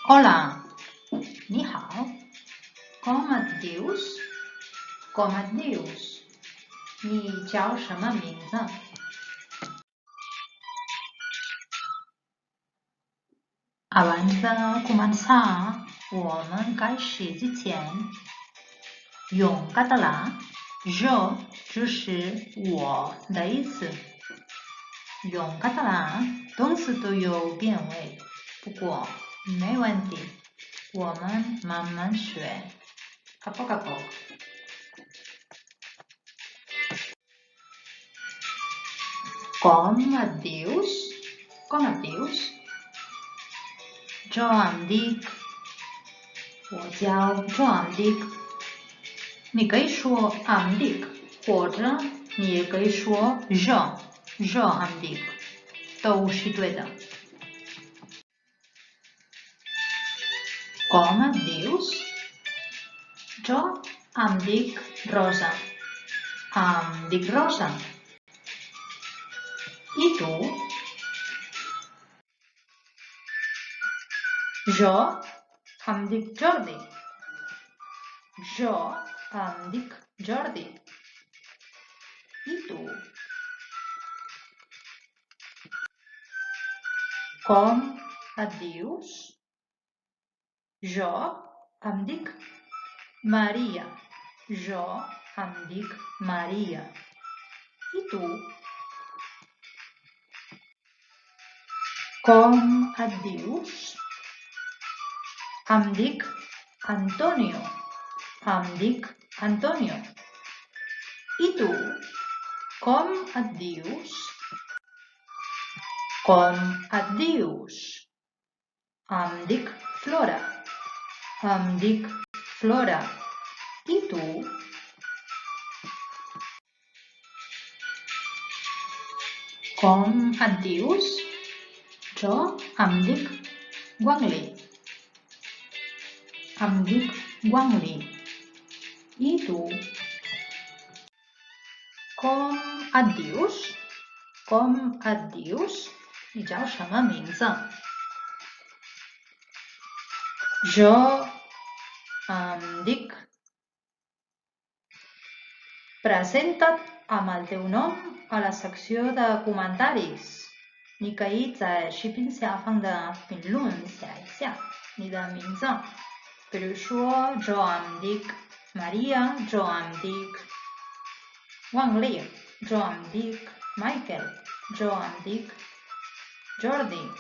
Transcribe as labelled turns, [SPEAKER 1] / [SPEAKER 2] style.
[SPEAKER 1] Hola, 你好 Com et dius? Com et dius? 你叫什么名字？Abans de començar, 我们开始之前用català jo 就是我的意思。用català动词都有变位，不过没问题，我们慢慢学。A poc a poc. Com et dius? Com et dius? Jo em dic 我叫 Jo em dic 你可以说 em dic 或者你也可以说 Jo em dic 都是对的。Com et dius? Jo em dic Rosa. Em dic Rosa. I tu? Jo em dic Jordi. Jo em dic Jordi. I tu? Com et dius? Jo em dic Maria. Jo em dic Maria. I tu? Com et dius? Em dic Antonio. Em dic Antonio. I tu? Com et dius? Com et dius? Em dic Flora. Em dic Flora. I tu? Com et dius? Jo em dic Guangli. Em dic Guangli. I tu? Com et dius? Com et dius? 你叫什么名字？Jo em dic Presenta't amb el teu nom a la secció de comentaris。你可以在视频下方的评论写一下你的名字，比如说 Jo em dic Maria, Jo em dic Wang Li, Jo em dic Michael, Jo em dic Jordi.